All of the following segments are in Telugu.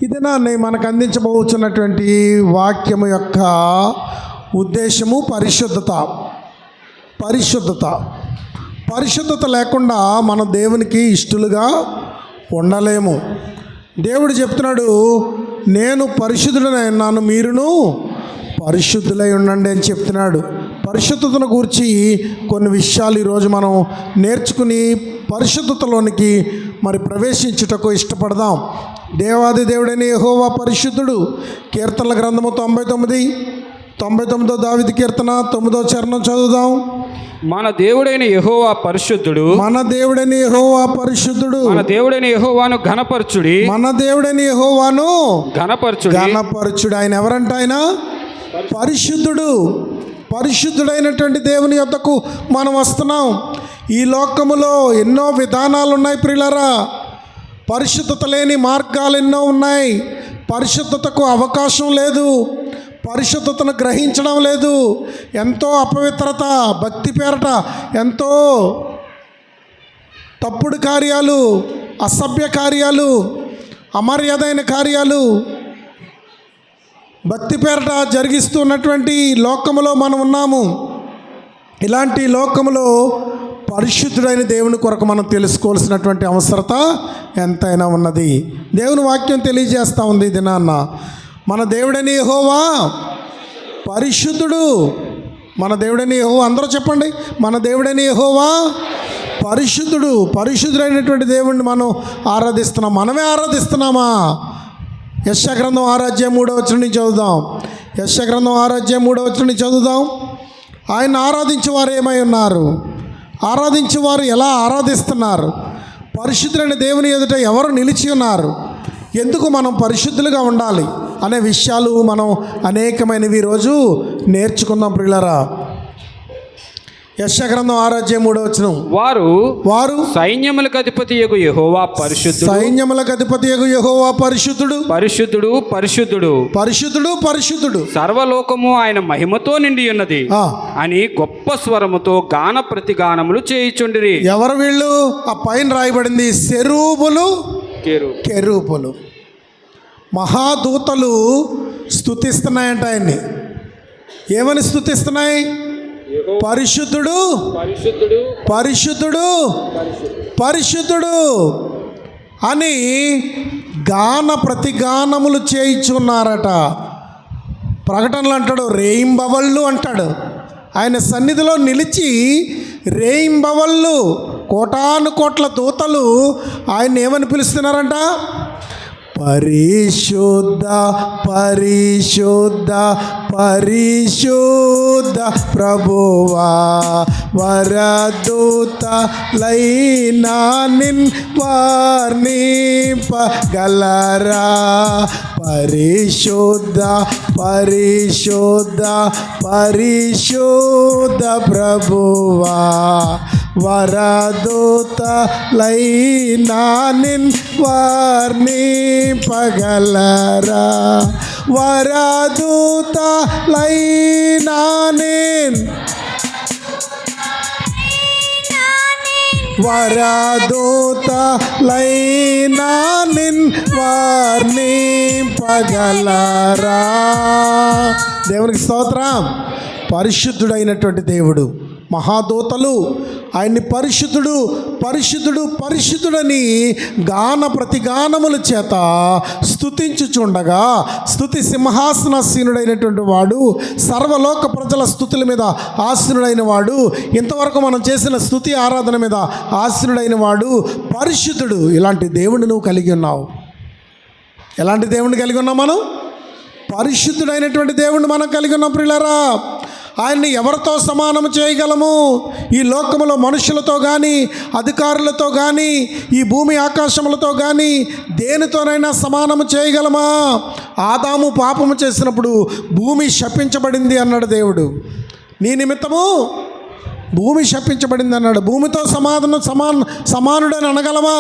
ఇది మనకు అందించబోతున్నటువంటి వాక్యము యొక్క ఉద్దేశము పరిశుద్ధత లేకుండా మనం దేవునికి ఇష్టలుగా ఉండలేము. దేవుడు చెప్తున్నాడు, నేను పరిశుద్ధుడనైనాను, మీరును పరిశుద్ధులై ఉండండి అని చెప్తున్నాడు. పరిశుద్ధతను గురించి కొన్ని విషయాలు ఈరోజు మనం నేర్చుకుని పరిశుద్ధతలోనికి ప్రవేశించుటకు ఇష్టపడదాం. దేవాది దేవుడైన యెహోవా పరిశుద్ధుడు. కీర్తనల గ్రంథము 99 దావీదు కీర్తన 9వ చరణం చదువుదాం. మన దేవుడైన యెహోవా పరిశుద్ధుడు, మన దేవుడైన యెహోవా పరిశుద్ధుడు. మన దేవుడైన యెహోవాను ఘనపరచుడి, మన దేవుడైన యెహోవాను ఘనపరచుడి. ఆయన ఎవరంట? ఆయన పరిశుద్ధుడైనటువంటి దేవుని యొద్దకు మనం వస్తున్నాం. ఈ లోకములో ఎన్నో విధానాలు ఉన్నాయి ప్రియులారా. పరిశుద్ధత లేని మార్గాలు ఎన్నో ఉన్నాయి. పరిశుద్ధతకు అవకాశం లేదు, పరిశుద్ధతను గ్రహించడం లేదు. ఎంతో అపవిత్రత, భక్తి పేరట ఎంతో తప్పుడు కార్యాలు, అసభ్య కార్యాలు, అమర్యాదైన కార్యాలు భక్తి పేరట జరిగిస్తున్నటువంటి లోకములో మనం ఉన్నాము. ఇలాంటి లోకములో పరిశుద్ధుడైన దేవుని కొరకు మనం తెలుసుకోవాల్సినటువంటి అవసరత ఎంతైనా ఉన్నది. దేవుని వాక్యం తెలియజేస్తూ ఉంది దినాన్న. మన దేవుడైన యెహోవా పరిశుద్ధుడు. మన దేవుడైన యెహోవా, అందరూ చెప్పండి, మన దేవుడైన యెహోవా పరిశుద్ధుడైనటువంటి దేవుడిని మనం ఆరాధిస్తున్నాం. మనమే ఆరాధిస్తున్నామా? యెషయా గ్రంథం 6:3 నుంచి చదువుదాం. యెషయా గ్రంథం 6:3 నుంచి చదువుదాం. ఆయన ఆరాధించేవారు ఏమై ఉన్నారు? ఆరాధించేవారు ఎలా ఆరాధిస్తున్నారు? పరిశుద్ధులైన దేవుని ఎదుట ఎవరు నిలిచి ఉన్నారు? ఎందుకు మనం పరిశుద్ధులుగా ఉండాలి అనే విషయాలు మనం అనేకమైనవి ఈరోజు నేర్చుకుందాం ప్రియులారా. యెషయా గ్రంథం 6:3 వారు సైన్యములకు అధిపతి యెగు యెహోవా పరిశుద్ధుడు, సైన్యములకు అధిపతి యెగు యెహోవా పరిశుద్ధుడు, సర్వలోకము ఆయన మహిమతో నిండి ఉన్నది అని గొప్ప స్వరముతో గాన ప్రతిగానములు చేయుచుండిరి. ఎవరు వీళ్ళు? ఆ పైన రాయబడింది కెరూబులు. మహాదూతలు స్తుతిస్తున్నాయంట ఆయన్ని. ఏమని స్తుతిస్తున్నాయి? పరిశుద్ధుడు అని గాన ప్రతిగానములు చేయించున్నారట. ప్రకటనలు అంటాడు, రేయింబవళ్ళు అంటాడు. ఆయన సన్నిధిలో నిలిచి రేయింబవళ్ళు, కోటాను కోట్ల దూతలు ఆయన ఏమని పిలుస్తున్నారంట? పరిశుద్ధ ప్రభువా, వరదూతలైనా నిన్ వర్ణింపగలరా. పరిశుద్ధ ప్రభువా, వరదూతలైనా నిన్ వర్ణింపగలరా. వరదూతలైనా నిన్ వర్ణింపగలరా. దేవునికి స్తోత్రం. పరిశుద్ధుడైనటువంటి దేవుడు, మహాదూతలు ఆయన్ని పరిశుద్ధుడని గాన ప్రతిగానముల చేత స్తుతించుచుండగా, స్తుతి సింహాసనాసీనుడైనటువంటి వాడు, సర్వలోక ప్రజల స్తుతుల మీద ఆసీనుడైన వాడు, ఇంతవరకు మనం చేసిన స్తుతి ఆరాధన మీద ఆసీనుడైన వాడు పరిశుద్ధుడు. ఇలాంటి దేవుడిని నువ్వు కలిగి ఉన్నావు. ఎలాంటి దేవుడిని కలిగి ఉన్నాం మనం? పరిశుద్ధుడైనటువంటి దేవుడిని మనం కలిగి ఉన్నాం ప్రియులారా. ఆయన్ని ఎవరితో సమానం చేయగలము? ఈ లోకములో మనుషులతో కానీ, అధికారులతో కానీ, ఈ భూమి ఆకాశములతో కానీ దేనితోనైనా సమానము చేయగలమా? ఆదాము పాపము చేసినప్పుడు భూమి శపించబడింది అన్నాడు దేవుడు. నీ నిమిత్తము భూమి శపించబడింది అన్నాడు. భూమితో సమానుడని అనగలమా?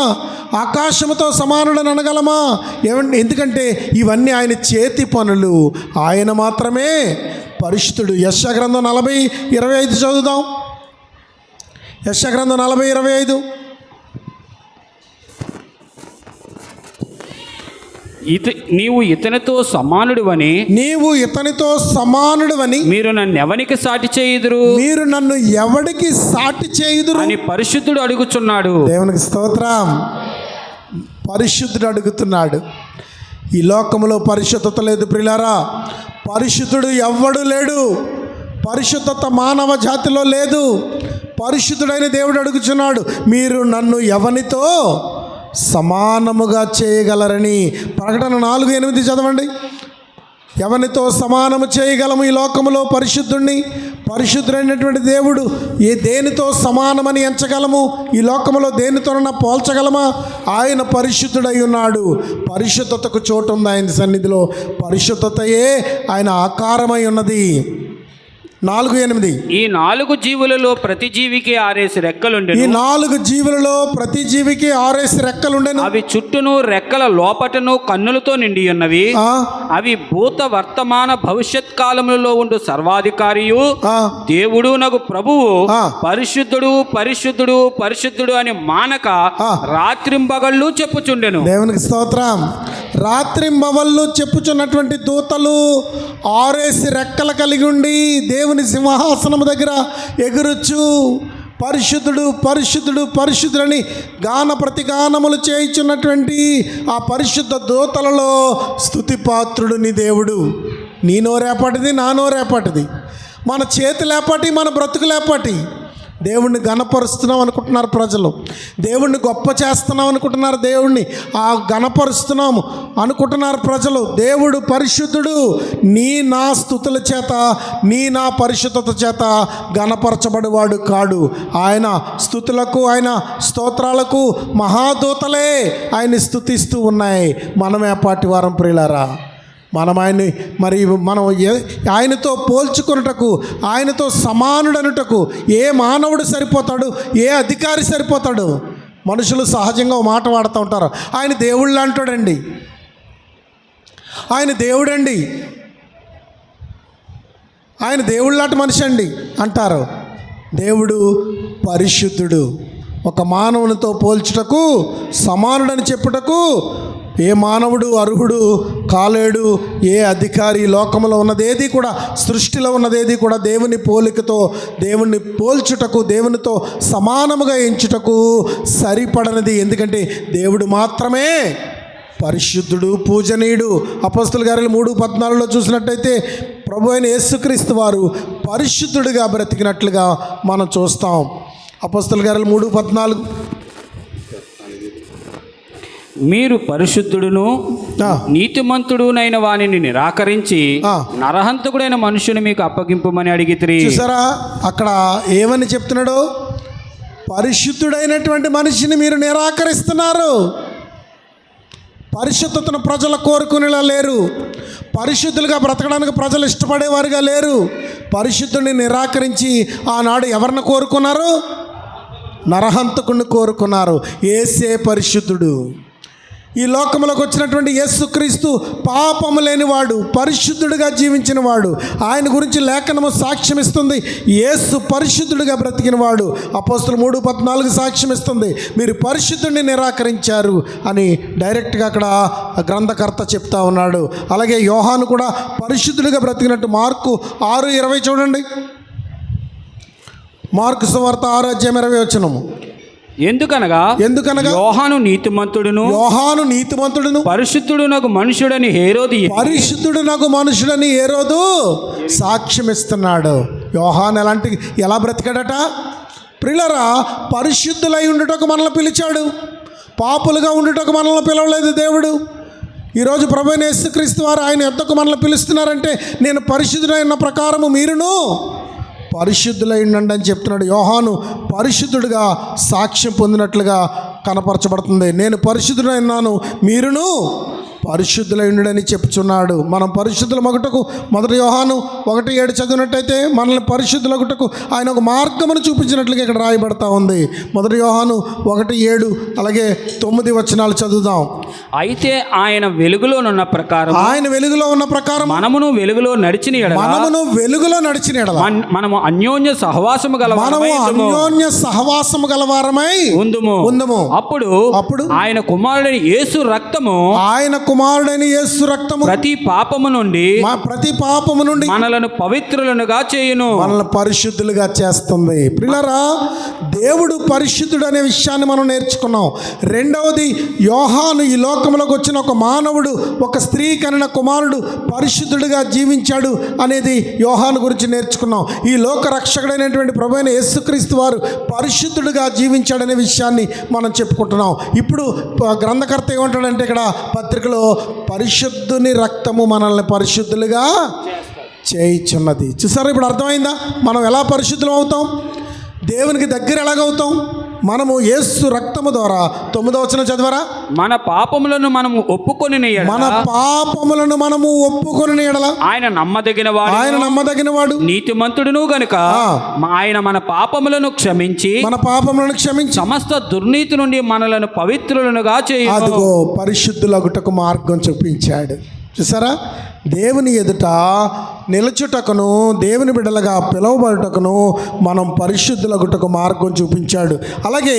ఆకాశముతో సమానుడని అనగలమా? ఎందుకంటే ఇవన్నీ ఆయన చేతి పనులు. ఆయన మాత్రమే పరిశుద్ధుడు. యెషయా గ్రంథం 40:25 చదువుదాం. యెషయా గ్రంథం 40:25. నీవు ఇతనితో సమానుడివని నీవు ఇతనితో సమానుడివని మీరు నన్ను ఎవనికి సాటి చేయుదురు మీరు నన్ను ఎవడికి సాటి చేయుదురు అని పరిశుద్ధుడు అడుగుచున్నాడు. దేవునికి స్తోత్రం. పరిశుద్ధుడు అడుగుతున్నాడు. ఈ లోకములో పరిశుద్ధత లేదు ప్రియులారా. పరిశుద్ధుడు ఎవ్వడు లేడు. పరిశుద్ధత మానవ జాతిలో లేదు. పరిశుద్ధుడైన దేవుడు అడుగుచున్నాడు, మీరు నన్ను ఎవనితో సమానముగా చేయగలరని. ప్రకటన 4:8 చదవండి. ఎవనితో సమానము చేయగలము ఈ లోకములో పరిశుద్ధుణ్ణి? పరిశుద్ధుడైనటువంటి దేవుడు దేనితో సమానమని ఎంచగలము? ఈ లోకములో దేనితోనన్నా పోల్చగలమా? ఆయన పరిశుద్ధుడై ఉన్నాడు. పరిశుద్ధతకు చోటు ఉంది ఆయన సన్నిధిలో. పరిశుద్ధతయే ఆయన ఆకారమై ఉన్నది. 4:8 ఈ 4 జీవులలో ప్రతి జీవికి 6 రెక్కలుండెను. ఈ 4 జీవులలో ప్రతి జీవికి 6 రెక్కలుండెను. అవి చుట్టూను రెక్కల లోపటను కన్నులతో నిండి ఉన్నవి. అవి భూత వర్తమాన భవిష్యత్ కాలములలో ఉండు సర్వాధికారియు దేవుడు నగు ప్రభువు పరిశుద్ధుడు పరిశుద్ధుడు పరిశుద్ధుడు అని మానక రాత్రింబగళ్ళు చెప్పుచుండెను. దేవునికి స్తోత్రం. రాత్రింబవళ్ళు చెప్పుచున్నటువంటి దూతలు 6 రెక్కలు కలిగి ఉండి దేవుని సింహాసనము దగ్గర ఎగురుచు పరిశుద్ధుడు పరిశుద్ధుడు పరిశుద్ధుడని గాన ప్రతిగానములు చేయుచున్నటువంటి ఆ పరిశుద్ధ దూతలలో స్తుతిపాత్రుడు నీ దేవుడు. నీ నోరేపటిది, నా నోరేపటిది, మన చేతులేపటి, మన బ్రతుకులేపటి. దేవుణ్ణి ఘనపరుస్తున్నాం అనుకుంటున్నారు ప్రజలు. దేవుణ్ణి గొప్ప చేస్తున్నాం అనుకుంటున్నారు. దేవుణ్ణి ఘనపరుస్తున్నాము అనుకుంటున్నారు ప్రజలు. దేవుడు పరిశుద్ధుడు. నీ నా స్తుతుల చేత, నీ నా పరిశుద్ధత చేత ఘనపరచబడివాడు కాడు. ఆయన స్తుతులకు, ఆయన స్తోత్రాలకు మహాదూతలే ఆయన్ని స్తుతిస్తూ ఉన్నాయి. మనమే పాటి వారం ప్రియులారా. మనం ఆయన్ని మనం ఆయనతో పోల్చుకున్నటకు, ఆయనతో సమానుడనుటకు ఏ మానవుడు సరిపోతాడు? ఏ అధికారి సరిపోతాడు? మనుషులు సహజంగా ఒక మాట వాడుతూ ఉంటారు, ఆయన దేవుళ్ళు అంటాడండి, ఆయన దేవుడండి, ఆయన దేవుళ్ళలాంటి మనిషి అండి అంటారు. దేవుడు పరిశుద్ధుడు. ఒక మానవునితో పోల్చుటకు, సమానుడని చెప్పుటకు ఏ మానవుడు అర్హుడు కాలేడు. ఏ అధికారి లోకంలో ఉన్నదేది కూడా, సృష్టిలో ఉన్నదేది కూడా దేవుని పోలికతో, దేవుణ్ణి పోల్చుటకు, దేవునితో సమానముగా ఎంచుటకు సరిపడనిది. ఎందుకంటే దేవుడు మాత్రమే పరిశుద్ధుడు, పూజనీయుడు. అపొస్తలుల కార్యాలు 3:14 చూసినట్టయితే ప్రభు అయిన యేసుక్రీస్తు వారు పరిశుద్ధుడిగా బ్రతికినట్లుగా మనం చూస్తాం. అపొస్తలుల కార్యాలు 3:14 మీరు పరిశుద్ధుడును నీతిమంతుడునైన వానిని నిరాకరించి నరహంతకుడైన మనుషుని మీకు అప్పగింపమని అడిగితిరి. చూసారా అక్కడ ఏమని చెప్తున్నాడు? పరిశుద్ధుడైనటువంటి మనిషిని మీరు నిరాకరిస్తున్నారు. పరిశుద్ధతను ప్రజలు కోరుకునేలా లేరు. పరిశుద్ధులుగా బ్రతకడానికి ప్రజలు ఇష్టపడేవారుగా లేరు. పరిశుద్ధుడిని నిరాకరించి ఆనాడు ఎవరిని కోరుకున్నారు? నరహంతకుడిని కోరుకున్నారు. యేసే పరిశుద్ధుడు. ఈ లోకంలోకి వచ్చినటువంటి యేసుక్రీస్తు పాపము లేనివాడు, పరిశుద్ధుడిగా జీవించిన వాడు. ఆయన గురించి లేఖనము సాక్ష్యం ఇస్తుంది. యేసు పరిశుద్ధుడిగా బ్రతికినవాడు. అపోస్తలులు 3:14 సాక్ష్యం ఇస్తుంది. మీరు పరిశుద్ధుడిని నిరాకరించారు అని డైరెక్ట్గా అక్కడ గ్రంథకర్త చెప్తా ఉన్నాడు. అలాగే యోహాను కూడా పరిశుద్ధుడిగా బ్రతికినట్టు మార్కు 6:20 చూడండి. మార్కు సువార్త 6:20 ఎందుకనగా యోహాను నీతిమంతుడును పరిశుద్ధుడునగు మనుషుడని హేరోదు సాక్ష్యం ఇస్తున్నాడు. యోహాను ఎలా బ్రతికాడట? ప్రియులారా, పరిశుద్ధులై ఉండుటకు మనల్ని పిలిచాడు. పాపులుగా ఉండుటకు మనల్ని పిలవలేదు దేవుడు. ఈరోజు ప్రభువైన యేసుక్రీస్తు వారు ఆయన యొద్దకు మనల్ని పిలుస్తున్నారంటే, నేను పరిశుద్ధులై ఉన్న ప్రకారము మీరును పరిశుద్ధులై ఉండండి అని చెప్తున్నాడు. యోహాను పరిశుద్ధుడిగా సాక్ష్యం పొందినట్లుగా కనపరచబడుతుంది. నేను పరిశుద్ధుడైనాను, మీరును పరిశుద్ధులై ఉండడని చెప్పుచున్నాడు. మనం పరిశుద్ధుల మగుటకు 1 యోహాను 1:7 చదివినట్టయితే మనల్ని పరిశుద్ధులగుటకు ఆయన ఒక మార్గమును చూపించినట్లుగా ఇక్కడ రాయబడతా ఉంది. 1 యోహాను 1:7 అలాగే 9 వచనాలు చదువుదాం. అయితే ఆయన వెలుగులోనున్న ప్రకారం, ఆయన వెలుగులో ఉన్న ప్రకారం మనమును వెలుగులో నడిచిన ఎడల మనము అన్యోన్య సహవాసము గలవారమై ఉందుము. అప్పుడు ఆయన కుమారుడైన యేసు రక్తము కుమారుడైన యేసు రక్తము ప్రతి పాపము నుండి ప్రతి పాపము నుండి మనలను పవిత్రులనుగా చేయును. మనల్ని పరిశుద్ధులుగా చేస్తుంది. ప్రియులారా, దేవుడు పరిశుద్ధుడు అనే విషయాన్ని మనం నేర్చుకున్నాం. రెండవది, యోహాను ఈ లోకంలోకి వచ్చిన ఒక మానవుడు, ఒక స్త్రీ కనిన కుమారుడు పరిశుద్ధుడిగా జీవించాడు అనేది యోహాను గురించి నేర్చుకున్నాం. ఈ లోక రక్షకుడైనటువంటి ప్రభువైన యేసుక్రీస్తు వారు పరిశుద్ధుడిగా జీవించాడనే విషయాన్ని మనం చెప్పుకుంటున్నాం. ఇప్పుడు గ్రంథకర్త ఏమంటాడంటే ఇక్కడ పత్రికలో, పరిశుద్ధుని రక్తము మనల్ని పరిశుద్ధులుగా చేయుచున్నది. చూసారా, ఇప్పుడు అర్థమైందా మనం ఎలా పరిశుద్ధులం అవుతాం, దేవునికి దగ్గర ఎలాగవుతాం? మనము యేసు రక్తము ద్వారా 9వ వచనం చదవరా, మన పాపములను మనము ఒప్పుకొని మన పాపములను మనము ఒప్పుకొని ఎడల ఆయన నమ్మదగినవాడు నీతిమంతుడును గనుక ఆయన మన పాపములను క్షమించి సమస్త దుర్నీతి నుండి మనలను పవిత్రులనుగా చేయును. అదిగో పరిశుద్ధులగుటకు మార్గం చూపించాడు. చూసారా, దేవుని ఎదుట నిలుచుటకును దేవుని బిడ్డలుగా పిలువబడుటకును మనం పరిశుద్ధులగుటకు మార్గం చూపించాడు. అలాగే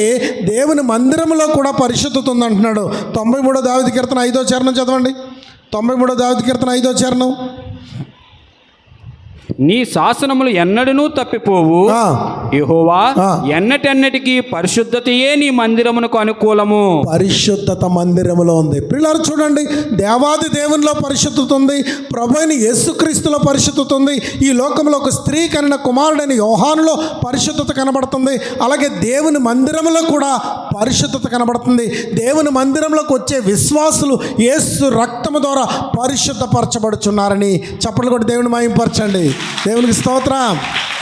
దేవుని మందిరంలో కూడా పరిశుద్ధత ఉందంటున్నాడు. 93వ దావీదు కీర్తన 5వ చరణం చదవండి. 93వ దావీదు కీర్తన 5వ చరణం. నీ శాసనములు ఎన్నడూ తప్పిపోవు యెహోవా, ఎన్నటెన్నటికి పరిశుద్ధతయే నీ మందిరమునకు అనుకూలము. పరిశుద్ధత మందిరములో ఉంది. పిల్లలు చూడండి, దేవాది దేవునిలో పరిశుద్ధత ఉంది, ప్రభువైన యేసుక్రీస్తులో పరిశుద్ధత ఉంది, ఈ లోకంలో ఒక స్త్రీ కనిన కుమారుడైన యోహానులో పరిశుద్ధత కనబడుతుంది. అలాగే దేవుని మందిరంలో కూడా పరిశుద్ధత కనబడుతుంది. దేవుని మందిరంలోకి వచ్చే విశ్వాసులు యేసు రక్తము ద్వారా పరిశుద్ధపరచబడుచున్నారని చప్పట్లు కొట్టి దేవుని మహిమపరచండి. దేవునికి స్తోత్రం.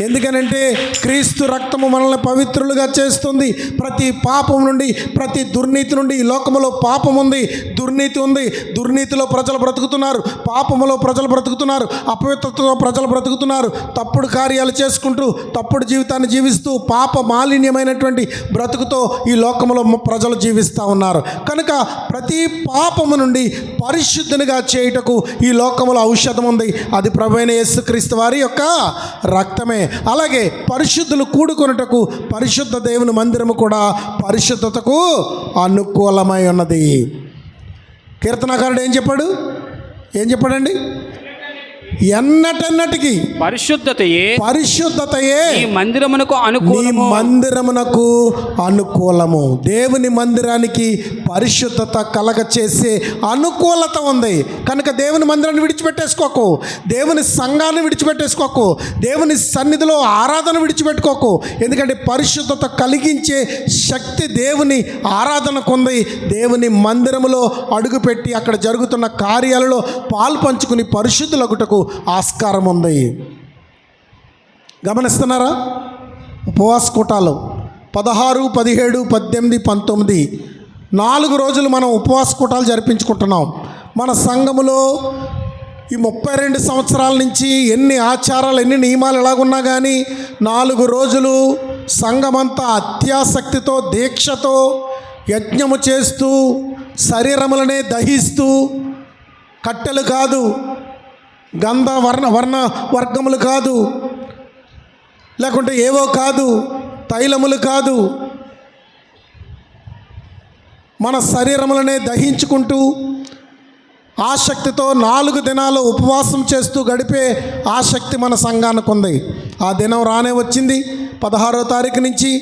ఎందుకనంటే క్రీస్తు రక్తము మనల్ని పవిత్రులుగా చేస్తుంది. ప్రతి పాపం నుండి, ప్రతి దుర్నీతి నుండి. ఈ లోకంలో పాపం ఉంది, దుర్నీతి ఉంది. దుర్నీతిలో ప్రజలు బ్రతుకుతున్నారు, పాపములో ప్రజలు బ్రతుకుతున్నారు, అపవిత్రతతో ప్రజలు బ్రతుకుతున్నారు, తప్పుడు కార్యాలు చేసుకుంటూ తప్పుడు జీవితాన్ని జీవిస్తూ పాప మాలిన్యమైనటువంటి బ్రతుకుతో ఈ లోకంలో ప్రజలు జీవిస్తూ ఉన్నారు. కనుక ప్రతి పాపము నుండి పరిశుద్ధునిగా చేయుటకు ఈ లోకంలో ఔషధం ఉంది. అది ప్రభువైన యేసుక్రీస్తు వారి యొక్క రక్తమే. అలాగే పరిశుద్ధులు కూడుకొనుటకు పరిశుద్ధ దేవుని మందిరము కూడా పరిశుద్ధతకు అనుకూలమై ఉన్నది. కీర్తనకారుడు ఏం చెప్పాడండి? ఎన్నటెన్నటికి పరిశుద్ధతయే ఈ మందిరమునకు అనుకూలము. దేవుని మందిరానికి పరిశుద్ధత కలగ చేసే అనుకూలత ఉంది. కనుక దేవుని మందిరాన్ని విడిచిపెట్టేసుకోకు, దేవుని సంఘాన్ని విడిచిపెట్టేసుకోకు, దేవుని సన్నిధిలో ఆరాధన విడిచిపెట్టుకోకు. ఎందుకంటే పరిశుద్ధత కలిగించే శక్తి దేవుని ఆరాధనకు ఉంది. దేవుని మందిరములో అడుగుపెట్టి అక్కడ జరుగుతున్న కార్యాలలో పాల్పంచుకుని పరిశుద్ధులగుటకు ఆస్కారం ఉంది. గమనిస్తున్నారా? ఉపవాస కూటాలు 16, 17, 18, 19 4 రోజులు మనం ఉపవాస కూటాలు జరిపించుకుంటున్నాం. మన సంఘములో ఈ 32 సంవత్సరాల నుంచి ఎన్ని ఆచారాలు, ఎన్ని నియమాలు ఎలాగున్నా కానీ 4 రోజులు సంఘమంతా అత్యాసక్తితో, దీక్షతో యజ్ఞము చేస్తూ, శరీరములనే దహిస్తూ, కట్టెలు కాదు, గంధ వర్గములు కాదు, లేకుంటే ఏవో కాదు, తైలములు కాదు, మన శరీరములనే దహించుకుంటూ ఆసక్తితో 4 దినాలు ఉపవాసం చేస్తూ గడిపే ఆసక్తి మన సంఘానికి ఉంది. ఆ దినం రానే వచ్చింది. 16వ తారీఖు నుంచి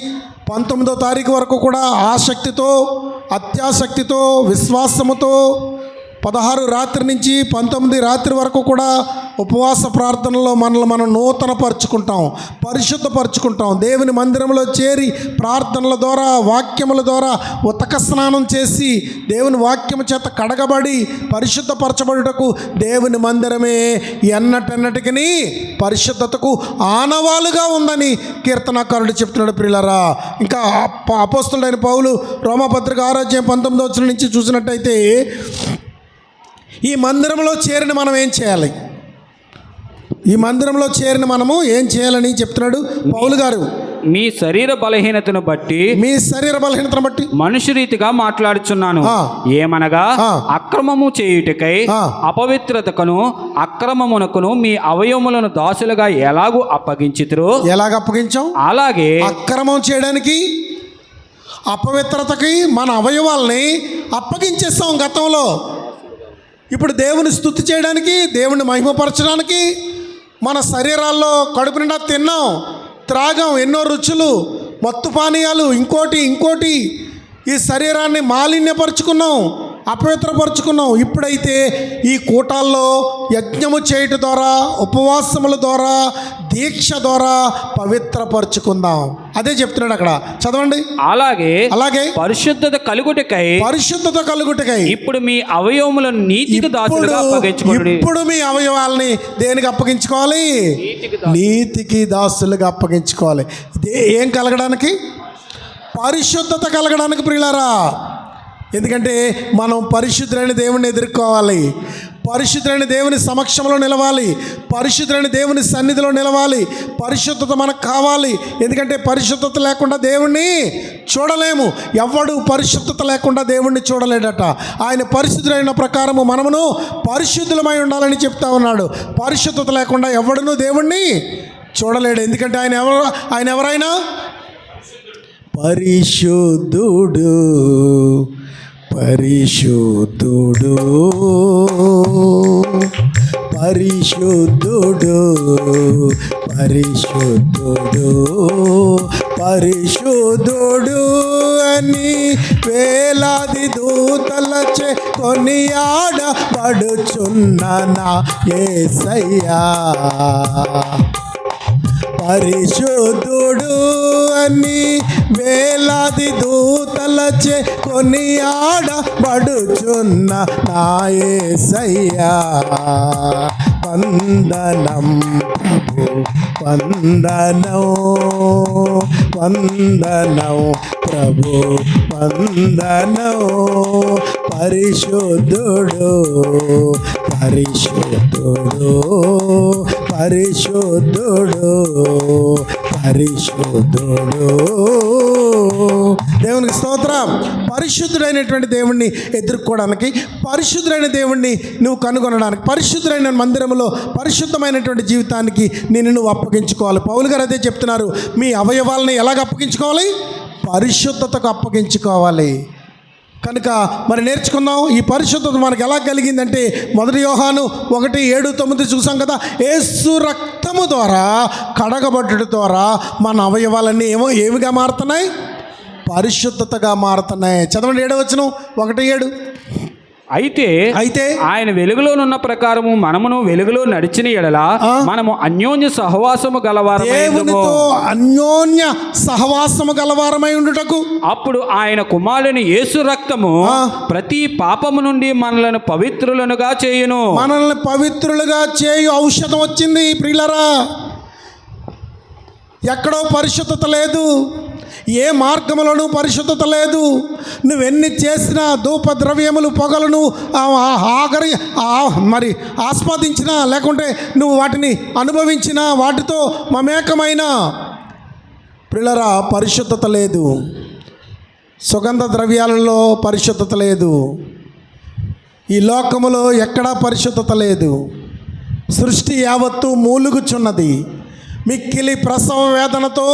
19వ తారీఖు వరకు కూడా ఆసక్తితో, అత్యాసక్తితో, విశ్వాసముతో 16 రాత్రి నుంచి 19 రాత్రి వరకు కూడా ఉపవాస ప్రార్థనలో మనల్ని మనం నూతనపరుచుకుంటాం, పరిశుద్ధపరుచుకుంటాం. దేవుని మందిరంలో చేరి ప్రార్థనల ద్వారా, వాక్యముల ద్వారా ఉతక స్నానం చేసి దేవుని వాక్యము చేత కడగబడి పరిశుద్ధపరచబడుటకు దేవుని మందిరమే ఎన్నటెన్నటికి పరిశుద్ధతకు ఆనవాలుగా ఉందని కీర్తనాకారుడు చెప్తున్నాడు. ప్రియులారా, ఇంకా అపోస్తలుడైన పౌలు రోమాపత్రిక 6వ అధ్యాయం 19వ వచనం నుంచి చూసినట్టయితే, ఈ మందిరంలో చేరిన మనం ఏం చేయాలి? ఈ మందిరంలో చేరిన మనము ఏం చేయాలని చెప్తున్నాడు పౌలు గారు. మీ శరీర బలహీనతను బట్టి మనుష్య రీతిగా మాట్లాడుచున్నాను. ఏమనగా అక్రమము చేయుటకై అపవిత్రతకును అక్రమమునకును మీ అవయవములను దాసులుగా ఎలాగూ అప్పగించితురో, అప్పగించాం అలాగే అక్రమం చేయడానికి, అపవిత్రతకి మన అవయవాల్ని అప్పగించేస్తాం. గతంలో ఇప్పుడు దేవుని స్తుతి చేయడానికి, దేవుని మహిమపరచడానికి మన శరీరాల్లో కడుపు నిండా తిన్నాం, త్రాగాం, ఎన్నో రుచులు, మత్తు పానీయాలు, ఇంకోటి ఈ శరీరాన్ని మాలిన్యపరుచుకున్నాం, అపవిత్రపరుచుకున్నాం. ఇప్పుడైతే ఈ కూటాల్లో యజ్ఞము చేయటం ద్వారా, ఉపవాసముల ద్వారా, దీక్ష ద్వారా పవిత్రపరుచుకుందాం. అదే చెప్తున్నాడు అక్కడ, చదవండి. అలాగే పరిశుద్ధత కలుగుటకై ఇప్పుడు మీ అవయవములను నీతికి దాసులుగా అప్పగించుకోండి. ఇప్పుడు మీ అవయవాల్ని దేనికి అప్పగించుకోవాలి? నీతికి దాసులుగా అప్పగించుకోవాలి. ఏం కలగడానికి? పరిశుద్ధత కలగడానికి ప్రియులారా. ఎందుకంటే మనం పరిశుద్ధులైన దేవుని ఎదుర్కోవాలి, పరిశుద్ధులైన దేవుని సమక్షంలో నిలవాలి, పరిశుద్ధులైన దేవుని సన్నిధిలో నిలవాలి. పరిశుద్ధత మనకు కావాలి. ఎందుకంటే పరిశుద్ధత లేకుండా దేవుణ్ణి చూడలేము. ఎవడు పరిశుద్ధత లేకుండా దేవుణ్ణి చూడలేడట. ఆయన పరిశుద్ధులైన ప్రకారము మనమును పరిశుద్ధులమై ఉండాలని చెప్తా ఉన్నాడు. పరిశుద్ధత లేకుండా ఎవడును దేవుణ్ణి చూడలేడు. ఎందుకంటే ఆయన ఎవరైనా పరిశుద్ధుడు, పరిశుద్ధుడు, పరిశుద్ధుడు, పరిశుద్ధుడు, పరిశుద్ధుడు అని వేలాది దూతలచే కొనియాడబడుచున్న నా యేసయ్యా. పరిశుద్ధుడు అని వేలాది దూతలచే కొనియాడబడుచున్న నా యేసయ్యా. వందనం ప్రభు, వందనం, వందనం ప్రభు, వందనం. పరిశుద్ధుడు, పరిశుద్ధుడు, పరిశుద్ధుడు, పరిశుద్ధుడు. దేవునికి స్తోత్రం. పరిశుద్ధుడైనటువంటి దేవుణ్ణి ఎదుర్కోవడానికి, పరిశుద్ధుడైన దేవుణ్ణి నువ్వు కనుగొనడానికి, పరిశుద్ధుడైన మందిరంలో పరిశుద్ధమైనటువంటి జీవితానికి నువ్వు అప్పగించుకోవాలి. పౌలు గారు అదే చెప్తున్నారు. మీ అవయవాలని ఎలాగ అప్పగించుకోవాలి? పరిశుద్ధతకు అప్పగించుకోవాలి. కనుక మరి నేర్చుకుందాం. ఈ పరిశుద్ధత మనకు ఎలా కలిగిందంటే 1 యోహాను 1:7-9 చూసాం కదా. యేసు రక్తము ద్వారా కడగబడ్డ ద్వారా మన అవయవాలన్నీ ఏమిగా మారుతున్నాయి? పరిశుద్ధతగా మారుతున్నాయి. చదవండి 7వ వచనం, 1:7. అయితే ఆయన వెలుగులోనున్న ప్రకారము మనమును వెలుగులో నడిచిన ఎడల మనము అన్యోన్య సహవాసము గలవారమై దేవునితో అన్యోన్య సహవాసము గలవారమై ఉండుటకు అప్పుడు ఆయన కుమారుని యేసు రక్తము ప్రతి పాపము నుండి మనలను పవిత్రులనుగా చేయును. మనల్ని పవిత్రులుగా చేయు ఔషధం వచ్చింది ప్రియులరా. ఎక్కడో పరిశుద్ధత లేదు, ఏ మార్గములను పరిశుద్ధత లేదు. నువ్వెన్ని చేసినా, ధూప ద్రవ్యములు, పొగలను మరి ఆస్వాదించినా, లేకుంటే నువ్వు వాటిని అనుభవించినా, వాటితో మమేకమైన ప్రియులరా పరిశుద్ధత లేదు. సుగంధ ద్రవ్యాలలో పరిశుద్ధత లేదు. ఈ లోకములో ఎక్కడా పరిశుద్ధత లేదు. సృష్టి యావత్తు మూలుగుచున్నది. మిక్కిలి ప్రసవ వేదనతో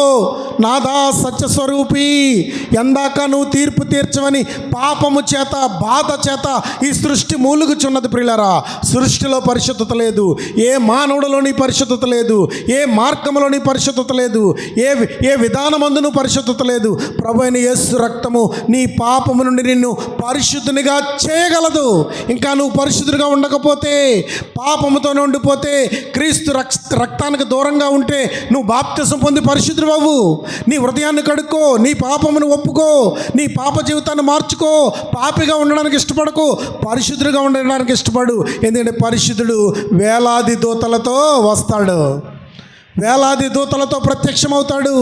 నాదా సత్యస్వరూపి ఎందాక నువ్వు తీర్పు తీర్చవని పాపము చేత, బాధ చేత ఈ సృష్టి మూలుగుచున్నది ప్రియులరా. సృష్టిలో పరిశుద్ధత లేదు. ఏ మానవుడిలోని పరిశుద్ధత లేదు. ఏ మార్గంలోని పరిశుద్ధత లేదు. ఏ విధానమందును పరిశుద్ధత లేదు. ప్రభువైన యేసు రక్తము నీ పాపము నుండి నిన్ను పరిశుద్ధునిగా చేయగలదు. ఇంకా నువ్వు పరిశుద్ధుడిగా ఉండకపోతే, పాపముతోనే ఉండిపోతే, క్రీస్తు రక్తానికి దూరంగా ఉంటే నువ్వు బాప్తిసం పొంది పరిశుద్ధుడు అవ్వు. నీ హృదయాన్ని కడుక్కో, నీ పాపమును ఒప్పుకో, నీ పాప జీవితాన్ని మార్చుకో. పాపిగా ఉండడానికి ఇష్టపడకు, పరిశుద్ధుడిగా ఉండడానికి ఇష్టపడు. ఎందుకంటే పరిశుద్ధుడు వేలాది దూతలతో వస్తాడు, వేలాది దూతలతో ప్రత్యక్షమవుతాడు.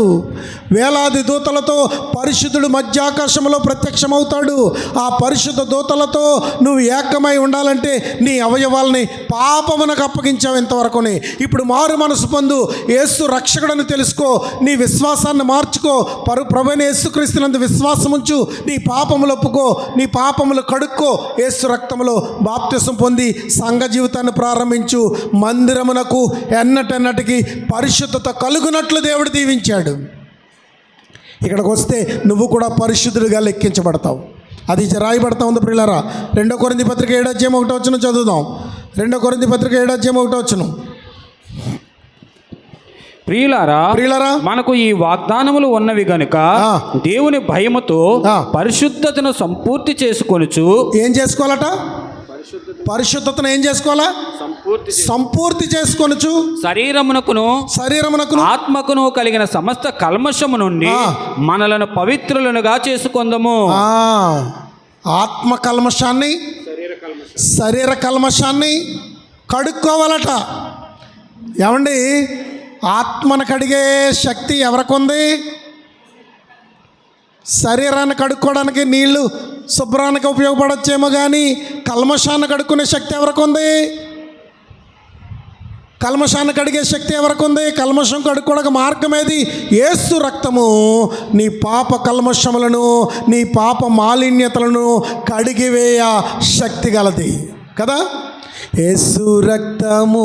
వేలాది దూతలతో పరిశుద్ధుడు మధ్యాకాశంలో ప్రత్యక్షమవుతాడు. ఆ పరిశుద్ధ దూతలతో నువ్వు ఏకమై ఉండాలంటే నీ అవయవాల్ని పాపమునకు అప్పగించావు ఇంతవరకుని. ఇప్పుడు మారు మనసు పొందు, యేసు రక్షకుడని తెలుసుకో, నీ విశ్వాసాన్ని మార్చుకో. ప్రభువైన యేసుక్రీస్తునందు విశ్వాసం ఉంచు, నీ పాపములు ఒప్పుకో, నీ పాపములు కడుక్కో. యేసు రక్తములో బాప్తిసం పొంది సంఘ జీవితాన్ని ప్రారంభించు. మందిరమునకు ఎన్నటెన్నటికి పరిశుద్ధత కలుగునట్లు దేవుడు దీవించాడు. ఇక్కడికి వస్తే నువ్వు కూడా పరిశుద్ధుడిగా లెక్కించబడతావు. అది రాయబడతా ఉంది ప్రియులారా. 2 కొరింథీ పత్రిక 7:1 చదువుదాం. 2 కొరింథీ పత్రిక 7:1. ప్రియులారా మనకు ఈ వాగ్దానములు ఉన్నవి గనుక దేవుని భయముతో పరిశుద్ధతను సంపూర్తి చేసుకొనుచు. ఏం చేసుకోవాలట? పరిశుద్ధతను ఏం చేసుకోవాలా? సంపూర్తి చేసుకొనుచు శరీరమునకును ఆత్మకును కలిగిన సమస్త కల్మషము నుండి మనలను పవిత్రులనుగా చేసుకొందము. ఆత్మ కల్మషాన్ని, శరీర కల్మషాన్ని కడుక్కోవాలట. ఏమండి, ఆత్మను కడిగే శక్తి ఎవరికి ఉంది? శరీరాన్ని కడుక్కోవడానికి నీళ్లు శుభ్రానికి ఉపయోగపడచ్చేమో కానీ కల్మషాన్ని కడుక్కునే శక్తి ఎవరికి ఉంది? కల్మషాన్ని కడిగే శక్తి ఎవరికి ఉంది? కల్మషం కడుక్కోవడానికి మార్గం ఏది? యేసు రక్తము నీ పాప కల్మషములను, నీ పాప మాలిన్యతలను కడిగివేయ శక్తి గలది కదా. యేసు రక్తము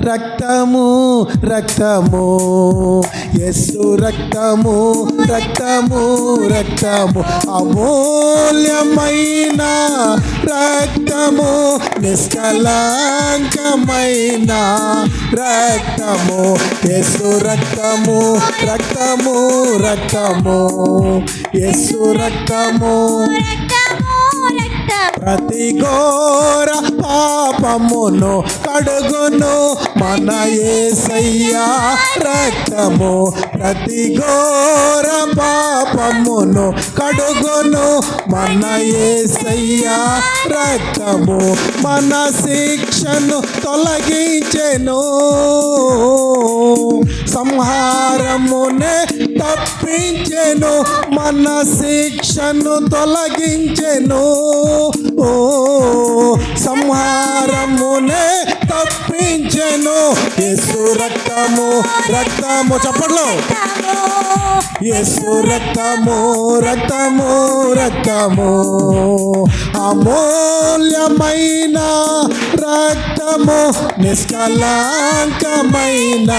రక్తము రక్తము, యేసు రక్తము రక్తము రక్తము, అమూల్యమైన రక్తము, నిష్కలంకమైన రక్తము. యేసు రక్తము రక్తము రక్తము, యేసు రక్తము ప్రతి ఘోర పాపమును కడుగును మన యేసయ్య రక్తము. ప్రతి ఘోర పాపమును కడుగును మన యేసయ్య రక్తము. మన శిక్షను తొలగించెను, సంహారమునే తప్పించెను, మన శిక్షను తొలగించెను, సంహారమునే తప్పించెను. యేసు రక్తము రక్తము, చప్పట్లో, యేసు రక్తము రక్తము రక్తము, అమూల్యమైన రక్తము, నిష్కలంకమైన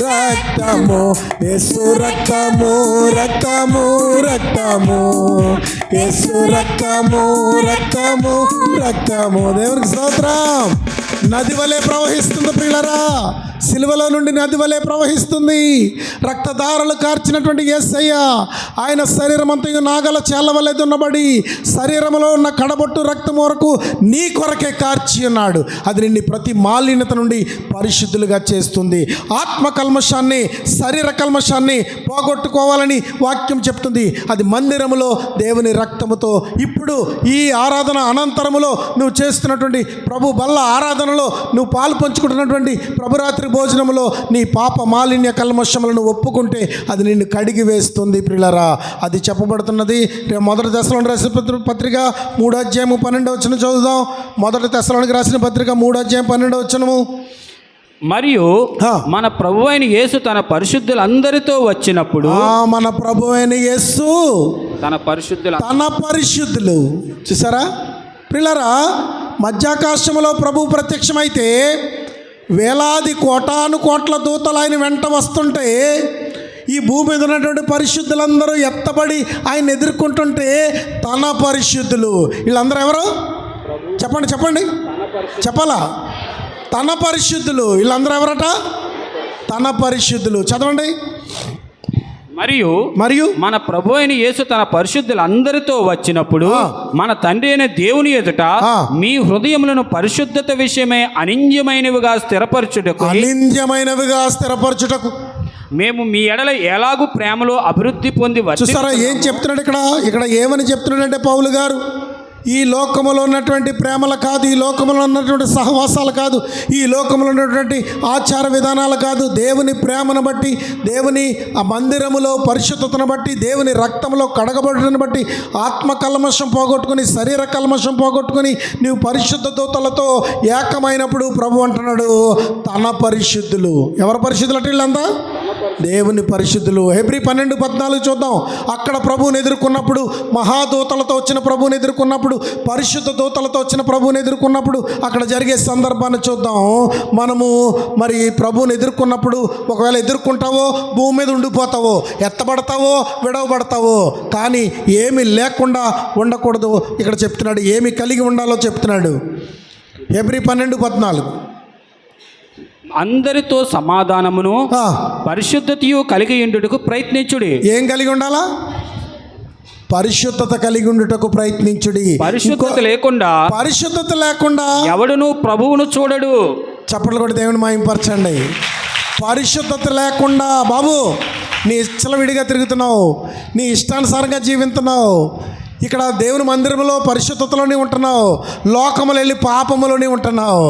రక్తము. యేసు రక్తము రక్తము రక్తము, యేసు రక్తము రక్తము రక్తము. దేవునికి స్తోత్రం. నది వలె ప్రవహిస్తుంది ప్రియులరా, సిలువలో నుండి నది వలె ప్రవహిస్తుంది. రక్తధారలు కార్చినటువంటి యేసయ్య ఆయన శరీరం అంతయు నాగల చేల వలె దున్నబడి శరీరంలో ఉన్న కడబొట్టు రక్తం వరకు నీ కొరకే కార్చి ఉన్నాడు. అది నిన్ను ప్రతి మాలిన్యత నుండి పరిశుద్ధులుగా చేస్తుంది. ఆత్మ కల్మషాన్ని, శరీర కల్మషాన్ని పోగొట్టుకోవాలని వాక్యం చెప్తుంది. అది మందిరములో దేవుని రక్తముతో ఇప్పుడు ఈ ఆరాధన అనంతరములో నువ్వు చేస్తున్నటువంటి ప్రభు బల్ల ఆరాధనలో నువ్వు పాలు పంచుకుంటున్నటువంటి ప్రభురాత్రి భోజనములో నీ పాప మాలిన్య కల్మషములను ఒప్పుకుంటే అది నిన్ను కడిగి వేస్తుంది ప్రియులరా. అది చెప్పబడుతున్నది 1 దశలోనికి రాసిన పత్రిక 3:12 చదువుదాం. 1 దశలోనికి రాసిన పత్రిక 3:12. మరియు మన ప్రభు అయిన యేసు తన పరిశుద్ధులందరితో వచ్చినప్పుడు, మన ప్రభు అయిన యేసు తన పరిశుద్ధులు చూసారా ప్రియులరా. మధ్యాకాశములో ప్రభు ప్రత్యక్షమైతే వేలాది కోటాను కోట్ల దూతలు ఆయన వెంట వస్తుంటే ఈ భూమి మీద ఉన్నటువంటి పరిశుద్ధులందరూ ఎత్తబడి ఆయన ఎదుర్కొంటుంటే తన పరిశుద్ధులు వీళ్ళందరూ ఎవరు? చెప్పండి చెప్పాలా? తన పరిశుద్ధులు వీళ్ళందరూ ఎవరట? తన పరిశుద్ధులు. చదవండి. మరియు మన ప్రభు అయిన యేసు తన పరిశుద్ధులందరితో వచ్చినప్పుడు మన తండ్రి అయిన దేవుని ఎదుట మీ హృదయములను పరిశుద్ధత విషయమై అనింద్యమైనవిగా స్థిరపరచుటకు మేము మీ ఎడల ఎలాగూ ప్రేమలో అభివృద్ధి పొంది చూసారా ఏం చెప్తున్నాడు ఇక్కడ ఏమని చెప్తున్నాడంటే పౌలు గారు, ఈ లోకములో ఉన్నటువంటి ప్రేమలు కాదు, ఈ లోకములో ఉన్నటువంటి సహవాసాలు కాదు, ఈ లోకములో ఉన్నటువంటి ఆచార విధానాలు కాదు, దేవుని ప్రేమను బట్టి, దేవుని ఆ మందిరములో పరిశుద్ధతను బట్టి, దేవుని రక్తంలో కడగబడటను బట్టి ఆత్మ కల్మషం పోగొట్టుకుని, శరీర కల్మషం పోగొట్టుకుని నీవు పరిశుద్ధ దూతలతో ఏకమైనప్పుడు ప్రభు అంటున్నాడు తన పరిశుద్ధులు. ఎవరు పరిశుద్ధులు అంటే వీళ్ళంతా? దేవుని పరిశుద్ధులు. హెబ్రీ 12:14 చూద్దాం. అక్కడ ప్రభువుని ఎదుర్కొన్నప్పుడు, మహాదూతలతో వచ్చిన ప్రభువుని ఎదుర్కొన్నప్పుడు, పరిశుద్ధ దూతలతో వచ్చిన ప్రభువుని ఎదుర్కొన్నప్పుడు అక్కడ జరిగే సందర్భాన్ని చూద్దాం. మనము మరి ప్రభువుని ఎదుర్కొన్నప్పుడు ఒకవేళ ఎదుర్కొంటావో భూమి మీద ఉండిపోతావో, ఎత్తబడతావో విడవబడతావో, కానీ ఏమి లేకుండా ఉండకూడదు. ఇక్కడ చెప్తున్నాడు ఏమి కలిగి ఉండాలో చెప్తున్నాడు. హెబ్రీ 12:14 అందరితో సమాధానమును పరిశుద్ధతయు కలిగి ఉండుటకు ప్రయత్నించుడి. ఏం కలిగి ఉండాలా? పరిశుద్ధత కలిగి ఉండుటకు ప్రయత్నించుడి. పరిశుద్ధత లేకుండా ఎవడును ప్రభువును చూడడు. చప్పట్లు కూడా దేవుని మహిమపరచండి. పరిశుద్ధత లేకుండా బాబు నీ ఇచ్చలవిడిగా తిరుగుతున్నావు, నీ ఇష్టానుసారంగా జీవిస్తున్నావు. ఇక్కడ దేవుని మందిరంలో పరిశుద్ధతలోనే ఉంటున్నావు, లోకములు వెళ్ళి పాపములోనే ఉంటున్నావు.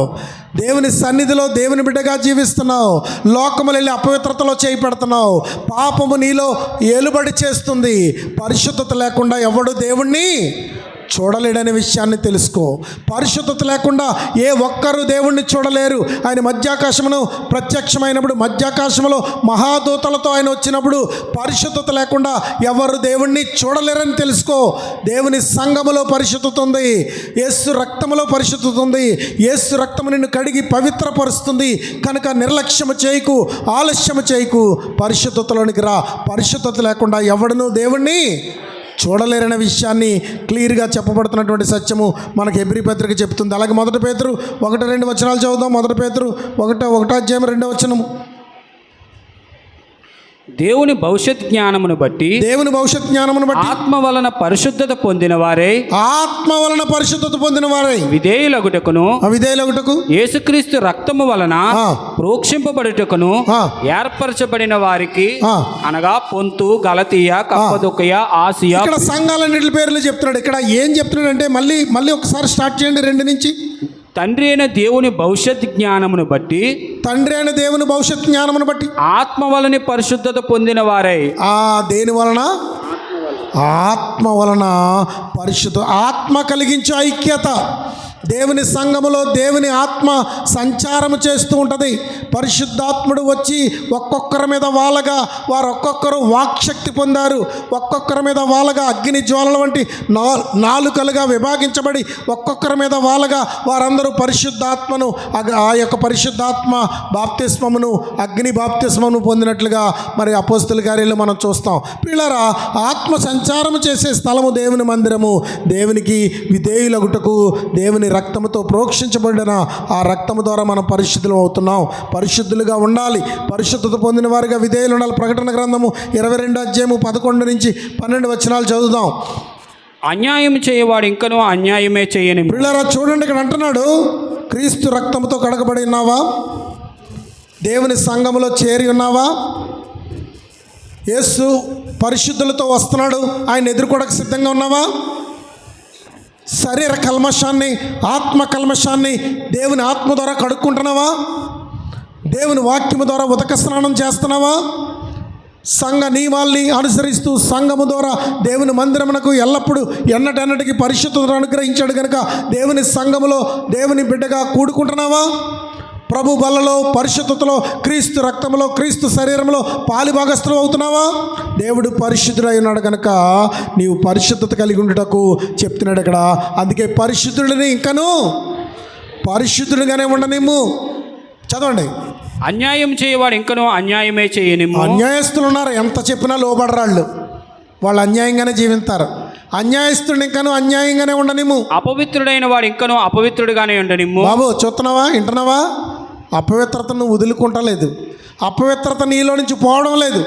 దేవుని సన్నిధిలో దేవుని బిడ్డగా జీవిస్తున్నావు, లోకములు వెళ్ళి అపవిత్రతలో చేయి పెడుతున్నావు. పాపము నీలో ఏలుబడి చేస్తుంది. పరిశుద్ధత లేకుండా ఎవడు దేవుణ్ణి చూడలేడనే విషయాన్ని తెలుసుకో. పరిశుద్ధత లేకుండా ఏ ఒక్కరు దేవుణ్ణి చూడలేరు. ఆయన మధ్యాకాశమును ప్రత్యక్షమైనప్పుడు, మధ్యాకాశములో మహాదూతలతో ఆయన వచ్చినప్పుడు పరిశుద్ధత లేకుండా ఎవరు దేవుణ్ణి చూడలేరని తెలుసుకో. దేవుని సంఘములో పరిశుద్ధత ఉంది, యేసు రక్తములో పరిశుద్ధత ఉంది. యేసు రక్తము నిన్ను కడిగి పవిత్రపరుస్తుంది. కనుక నిర్లక్ష్యము చేయకు, ఆలస్యము చేయకు, పరిశుద్ధతలోనికి రా. పరిశుద్ధత లేకుండా ఎవడునూ దేవుణ్ణి చూడలేరనే విషయాన్ని క్లియర్గా చెప్పబడుతున్నటువంటి సత్యము మనకు హెబ్రీ పత్రిక చెప్తుంది. అలాగే 1 పేతురు 1-2 వచనాలు చదువుదాం. 1 పేతురు 1:1-2 దేవుని భవిష్యత్ జ్ఞానమును బట్టి ఆత్మ వలన పరిశుద్ధత పొందిన వారే విధేయులగుటకును యేసుక్రీస్తు రక్తము వలన ప్రోక్షింపబడుటకును ఏర్పరచబడిన వారికి, అనగా పొంతు, గలతీయ, కప్పదొకయ, ఆసియా. ఇక్కడ సంఘాలన్నిటి పేర్లు చెప్తున్నాడు. ఇక్కడ ఏం చెప్తున్నాడు అంటే మళ్ళీ ఒకసారి స్టార్ట్ చేయండి 2 నుంచి. తండ్రి అయిన దేవుని భవిష్యత్ జ్ఞానమును బట్టి ఆత్మ వలన పరిశుద్ధత పొందిన వారై. దేని వలన? ఆత్మ వలన పరిశుద్ధ. ఆత్మ కలిగించే ఐక్యత. దేవుని సంఘములో దేవుని ఆత్మ సంచారము చేస్తూ ఉంటుంది. పరిశుద్ధాత్ముడు వచ్చి ఒక్కొక్కరి మీద వాలగా వారు ఒక్కొక్కరు వాక్శక్తి పొందారు. ఒక్కొక్కరి మీద వాలగా అగ్ని జ్వాలల వంటి నాలుకలుగా విభాగించబడి ఒక్కొక్కరి మీద వాలగా వారందరూ పరిశుద్ధాత్మను, ఆ యొక్క పరిశుద్ధాత్మ బాప్తిస్మమును, అగ్ని బాప్తిస్మమును పొందినట్లుగా మరి అపోస్తుల కార్యాలు మనం చూస్తాం. పిల్లరా, ఆత్మ సంచారము చేసే స్థలము దేవుని మందిరము. దేవునికి విధేయులగుటకు దేవుని రక్తముతో ప్రోక్షించబడిన ఆ రక్తము ద్వారా మనం పరిశుద్ధులు అవుతున్నాం. పరిశుద్ధులుగా ఉండాలి, పరిశుద్ధత పొందిన వారిగా విధేయులు ఉండాలి. ప్రకటన గ్రంథము 22:11-12 వచనాలు చదువుదాం. అన్యాయం చేయవాడు ఇంకనూ అన్యాయమే చేయని. పిల్లరా చూడండి, ఇక్కడ అంటున్నాడు, క్రీస్తు రక్తంతో కడగబడి ఉన్నావా? దేవుని సంఘములో చేరి ఉన్నావా? యేసు పరిశుద్ధులతో వస్తున్నాడు, ఆయన ఎదుర్కోవడానికి సిద్ధంగా ఉన్నావా? శరీర కల్మషాన్ని, ఆత్మ కల్మషాన్ని దేవుని ఆత్మ ద్వారా కడుక్కుంటున్నావా? దేవుని వాక్యము ద్వారా ఉదక స్నానం చేస్తున్నావా? సంఘ నియమాల్ని అనుసరిస్తూ సంఘము ద్వారా దేవుని మందిరమునకు ఎల్లప్పుడూ ఎన్నటెన్నటికి పరిశుద్ధతను అనుగ్రహించాడు కనుక దేవుని సంఘములో దేవుని బిడ్డగా కూడుకుంటున్నావా? ప్రభు బలలో, పరిశుద్ధతలో, క్రీస్తు రక్తంలో, క్రీస్తు శరీరంలో పాలిభాగస్థులు అవుతున్నావా? దేవుడు పరిశుద్ధుడై ఉన్నాడు కనుక నీవు పరిశుద్ధత కలిగి ఉండుటకు చెప్తున్నాడు ఇక్కడ. అందుకే పరిశుద్ధుడిని ఇంకను పరిశుద్ధుడిగానే ఉండనిమ్ము. చదవండి. అన్యాయం చేయవాడు ఇంకను అన్యాయమే చేయనిమ్ము. అన్యాయస్తులు ఉన్నారు, ఎంత చెప్పినా లోబడరాళ్ళు, వాళ్ళు అన్యాయంగానే జీవిస్తారు. అన్యాయస్తుడు ఇంకను అన్యాయంగానే ఉండనిమ్ము. అపవిత్రుడైన వాడు ఇంకను అపవిత్రుడిగానే ఉండనిమ్ము. బాబు చూస్తున్నావా, వింటున్నావా? అపవిత్రతను వదులుకుంటలేదు, అపవిత్రత నీలో నుంచి పోవడం లేదు.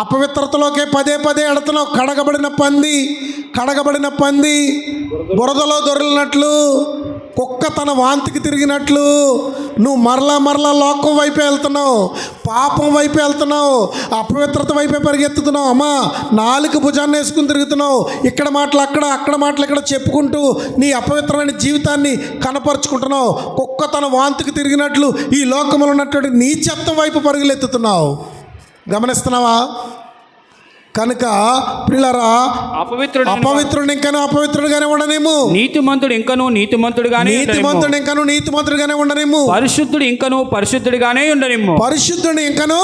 అపవిత్రతలోకే పదే ఎడుతున్నావు. కడగబడిన పంది బురదలో దొరికినట్లు, కుక్క తన వాంతికి తిరిగినట్లు నువ్వు మరలా లోకం వైపే వెళ్తున్నావు, పాపం వైపే వెళ్తున్నావు, అపవిత్రత వైపే పరిగెత్తుతున్నావు. అమ్మా, 4 భుజాన్ని వేసుకుని తిరుగుతున్నావు. ఇక్కడ మాటలు అక్కడ మాటలు ఇక్కడ చెప్పుకుంటూ నీ అపవిత్రమైన జీవితాన్ని కనపరుచుకుంటున్నావు. కుక్క తన వాంతికి తిరిగినట్లు ఈ లోకంలో ఉన్నటువంటి నీచత్వం వైపు పరుగులెత్తుతున్నావు. గమనిస్తున్నావా? కనుక ప్రియులారా, అపవిత్రుడు అపవిత్రుడు ఇంకనూ అపవిత్రుడుగానే ఉండనేమో, నీతిమంతుడు ఇంకను నీతిమంతుడుగానే నీతిమంతుడు ఇంకనూ నీతిమంతుడుగానే ఉండనేమో, పరిశుద్ధుడు ఇంకను పరిశుద్ధుడిగానే ఉండనేమో, పరిశుద్ధుడు ఇంకనూ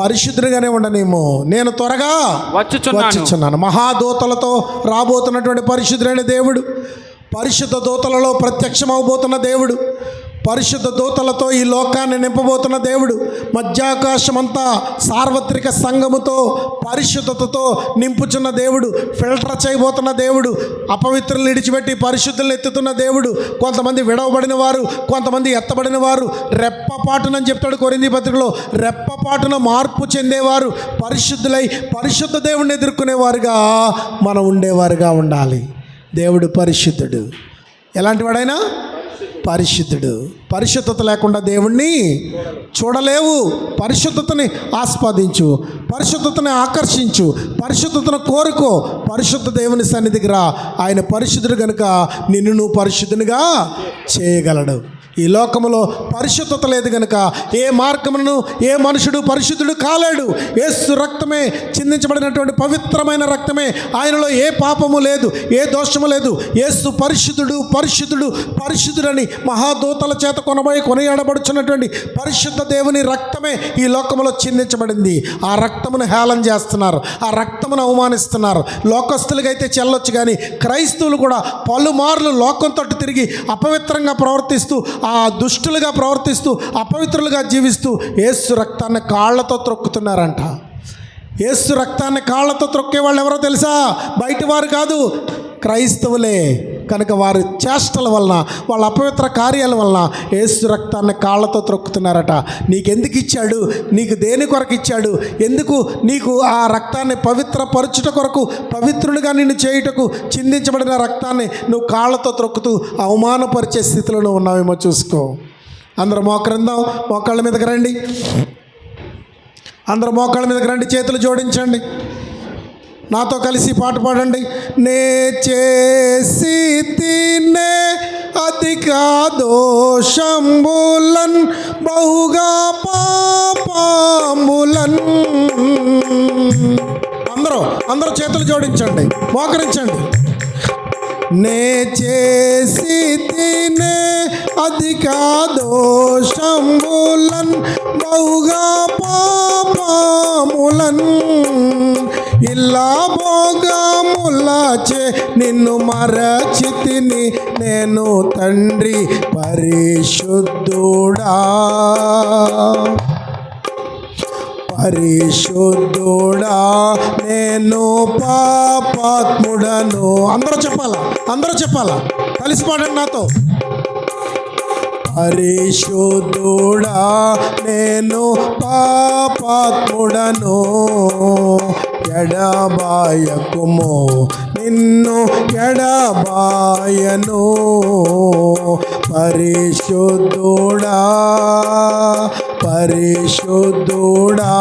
పరిశుద్ధుడిగానే ఉండనేమో. నేను త్వరగా వచ్చుచున్నాను. మహాదూతలతో రాబోతున్నటువంటి పరిశుద్ధుడైన దేవుడు, పరిశుద్ధ దూతలలో ప్రత్యక్షమవబోతున్న దేవుడు, పరిశుద్ధ దూతలతో ఈ లోకాన్ని నింపబోతున్న దేవుడు, మధ్యాకాశమంతా సార్వత్రిక సంఘముతో పరిశుద్ధతతో నింపుచున్న దేవుడు, ఫిల్టర్ చేయబోతున్న దేవుడు, అపవిత్రులను విడిచిపెట్టి పరిశుద్ధులను ఎత్తుతున్న దేవుడు. కొంతమంది విడవబడిన వారు, కొంతమంది ఎత్తబడిన వారు, రెప్పపాటునని చెప్తాడు కొరింథీ పత్రికలో, రెప్పపాటున మార్పు చెందేవారు పరిశుద్ధులై పరిశుద్ధ దేవుడిని ఎదుర్కొనేవారుగా మనం ఉండేవారుగా ఉండాలి. దేవుడు పరిశుద్ధుడు. ఎలాంటి వాడైనా పరిశుద్ధుడు. పరిశుద్ధత లేకుండా దేవుణ్ణి చూడలేవు. పరిశుద్ధతని ఆస్వాదించు, పరిశుద్ధతని ఆకర్షించు, పరిశుద్ధతను కోరుకో. పరిశుద్ధ దేవుని సన్నిధికి రా. ఆయన పరిశుద్ధుడు కనుక నిన్ను నువ్వు పరిశుద్ధునిగా చేయగలడు. ఈ లోకములో పరిశుద్ధత లేదు కనుక ఏ మార్గమును ఏ మనుషుడు పరిశుద్ధుడు కాలేడు. యేసు రక్తమే చిందించబడినటువంటి పవిత్రమైన రక్తమే, ఆయనలో ఏ పాపము లేదు, ఏ దోషము లేదు. యేసు పరిశుద్ధుడు పరిశుద్ధుడు పరిశుద్ధుడని మహాదూతల చేత కొనియాడబడుచున్నటువంటి పరిశుద్ధ దేవుని రక్తమే ఈ లోకములో చిందించబడింది. ఆ రక్తమును హేళన చేస్తున్నారు, ఆ రక్తమును అవమానిస్తున్నారు. లోకస్తులకైతే చెల్లొచ్చు, కానీ క్రైస్తవులు కూడా పలుమార్లు లోకంతో తిరిగి అపవిత్రంగా ప్రవర్తిస్తూ, ఆ దుష్టులుగా ప్రవర్తిస్తూ, అపవిత్రులుగా జీవిస్తూ యేసు రక్తాన్ని కాళ్ళతో త్రొక్కుతున్నారంట. యేసు రక్తాన్ని కాళ్ళతో త్రొక్కే వాళ్ళు ఎవరో తెలుసా? బయట వారు కాదు, క్రైస్తవులే. కనుక వారి చేష్టల వలన, వాళ్ళ అపవిత్ర కార్యాల వలన యేసు రక్తాన్ని కాళ్ళతో త్రొక్కుతున్నారట. నీకెందుకు ఇచ్చాడు? నీకు దేని కొరకు ఇచ్చాడు? ఎందుకు నీకు ఆ రక్తాన్ని పవిత్రపరచుట కొరకు, పవిత్రుడిగా నిన్ను చేయుటకు చిందించబడిన రక్తాన్ని నువ్వు కాళ్ళతో త్రొక్కుతూ అవమానపరిచే స్థితిలో నువ్వు ఉన్నావేమో చూసుకో. అందరూ మోకరిందాం. మోకాళ్ళ మీదకి రండి. అందరూ మోకాళ్ళ మీదకి రండి. చేతులు జోడించండి. నాతో కలిసి పాట పాడండి. నే చేసి తినే అధిక దోషంబులన్ బహుగా పాపములన్. అందరూ చేతులు జోడించండి, మోకరించండి. నే చేసి తినే అధిక దోషంబులన్ బహుగా పాపములన్, ఇలా భోగములచే నిన్ను మరచితిని నేను తండ్రి పరిశుద్ధుడా, పరిశుద్ధుడా నేను పాపాత్ముడను. అందరూ చెప్పాలా? కలిసి పాడండి నాతో. పరిశుద్ధుడా నేను పాపాత్ముడను, ఎడబాయకుమో నిన్ను ఎడబాయను. పరిశుద్ధుడా పరిశుద్ధుడా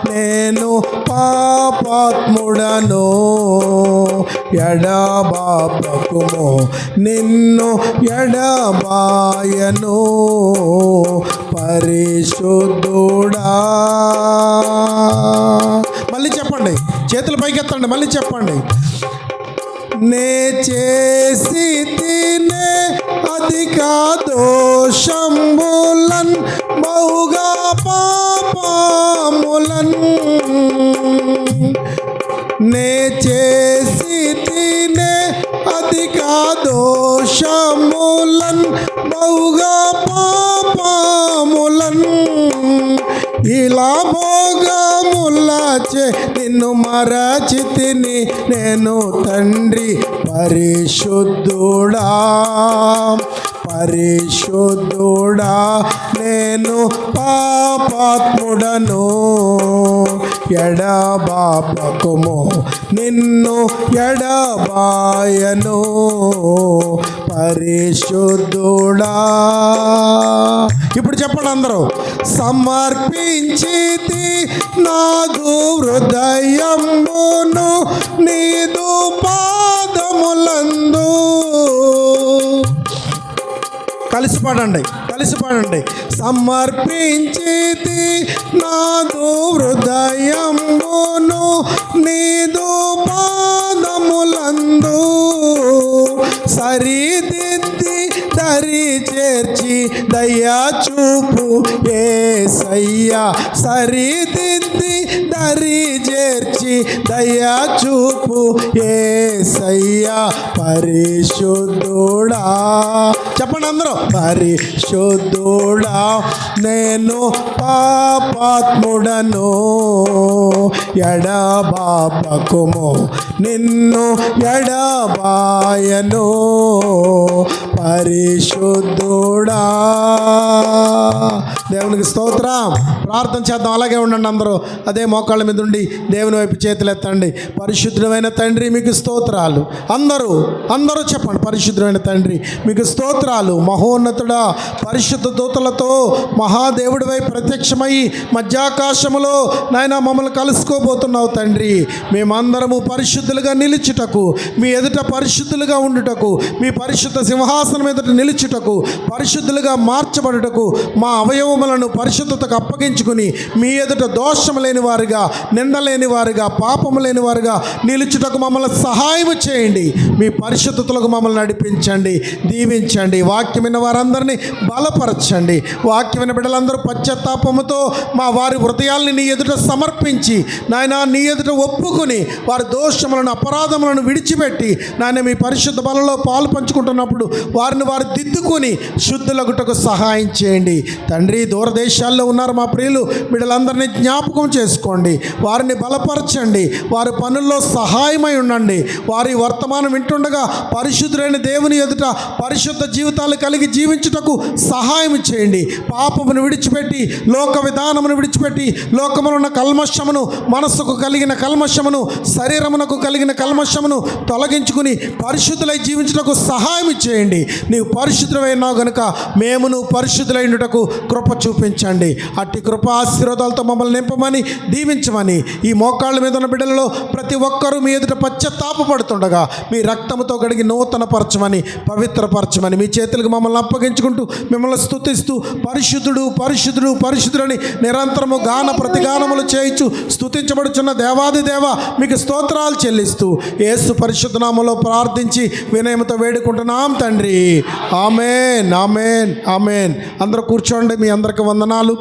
నేను పాపాత్ముడను, ఎడబాపకుమో నిన్ను ఎడబాయను. పరిశుద్ధుడా. మళ్ళీ చెప్పండి, చేతులు పైకెత్తండి, మళ్ళీ చెప్పండి. నే చేసి తినే అధిక దోషంబులన్ బహుగా పాపములన్, నే చేసి తినే అధిక దోషములన్ బహుగా పాపములన్, ఇలా భోగములచే నిన్ను మరచితిని నేను తండ్రి పరిశుద్ధుడా, పరిశుద్ధుడా నేను పాపాత్ముడను, ఎడబాపకుమో నిన్ను ఎడబాయను. పరిశుద్ధుడా. ఇప్పుడు చెప్పండి అందరూ. సమర్పించితి నాదు హృదయమును నీదు పాదములందు. కలిసి పాడండి. కలిసి పాడండి. సమర్పించితి నాదు హృదయంబును నీదు పాదములందు, సరిదిద్ది దరి చేర్చి దయా చూపు యేసయ్యా, సరిదిద్ది దరి చేర్చి దయా చూపు యేసయ్యా. పరిశుద్ధుడా చెప్పండి అందరూ, పరిశుద్ధుడా నేను పాపాత్ముడను, ఎడబాపకుము నిన్ను ఎడబాయను. పరిశుద్ధుడా. దేవునికి స్తోత్రం. ప్రార్థన చేద్దాం. అలాగే ఉండండి అందరూ. అదే మోకాళ్ళ మీద ఉండి దేవుని వైపు చేతులు ఎత్తండి. పరిశుద్ధమైన తండ్రి మీకు స్తోత్రాలు. అందరూ చెప్పండి. పరిశుద్ధమైన తండ్రి మీకు స్తోత్రాలు. మహోన్నతుడా, పరిశుద్ధ దూతలతో మహాదేవుడివై ప్రత్యక్షమై మధ్యాకాశములో నాయన మమ్మల్ని కలుసుకోబోతున్నావు తండ్రి. మేమందరము పరిశుద్ధులుగా నిలుచుటకు, మీ ఎదుట పరిశుద్ధులుగా ఉండుటకు, మీ పరిశుద్ధ సింహాసనం ఎదుట నిలుచుటకు, పరిశుద్ధులుగా మార్చబడుటకు, మా అవయవములను పరిశుద్ధతకు అప్పగించుకుని మీ ఎదుట దోషము లేని వారుగా, నిందలేని వారుగా, పాపము లేని వారుగా నిలుచుటకు మమ్మల్ని సహాయం చేయండి. మీ పరిశుద్ధతలకు మమ్మల్ని నడిపించండి, దీవించండి. వాక్యమైన వారందరినీ బలపరచండి. వాక్యమైన బిడ్డలందరూ పశ్చాత్తాపముతో మా వారి హృదయాల్ని నీ ఎదుట సమర్పించి నాయన నీ ఎదుట ఒప్పుకొని వారి దోషములను, అపరాధములను విడిచిపెట్టి నాయన మీ పరిశుద్ధ బలలో పాలు పంచుకుంటున్నప్పుడు వారిని వారు దిద్దుకొని శుద్ధులగుటకు సహాయం చేయండి తండ్రి. దూరదేశాల్లో ఉన్నారు మా ప్రియులు, బిడ్డలందరినీ జ్ఞాపకం చేసుకోండి, వారిని బలపరచండి, వారి పనుల్లో సహాయమై ఉండండి. వారి వర్తమానం వింటుండగా పరిశుద్ధులైన దేవుని ఎదుట పరిశుద్ధ జీవితాలు కలిగి జీవించుటకు సహాయం చేయండి. పాపమును విడిచిపెట్టి, లోక విధానమును విడిచిపెట్టి, లోకములో ఉన్న కల్మషమును, మనస్సుకు కలిగిన కల్మషమును, శరీరమునకు కలిగిన కల్మషమును తొలగించుకుని పరిశుద్ధులై జీవించుటకు సహాయం చేయండి. నీవు పరిశుద్ధులైనావు గనుక మేమును పరిశుద్ధులైనటకు కృప చూపించండి. అట్టి కృప ఆశీర్వాదాలతో మమ్మల్ని నింపమని, దీవించమని, ఈ మోకాళ్ళ మీద ఉన్న బిడ్డలలో ప్రతి ఒక్కరూ మీ ఎదుట పశ్చాత్తాపడుతుండగా మీ రక్తముతో కడిగి నూతనపరచమని, పవిత్రపరచమని మీ చేతులకు మమ్మల్ని అప్పగించుకుంటూ మిమ్మల్ని స్తుతిస్తూ పరిశుద్ధుడు పరిశుద్ధుడు పరిశుద్ధుడని నిరంతరము గాన ప్రతిగానములు చేయించు స్తుతించబడుచున్న దేవాది దేవ మీకు స్తోత్రాలు చెల్లిస్తూ యేసు పరిశుద్ధ నామములో ప్రార్థించి వినయముతో వేడుకుంటున్నాం తండ్రి. ఆమేన్, ఆమేన్, ఆమేన్. అందరూ కూర్చోండి. మీ అందరికి వందనాలు.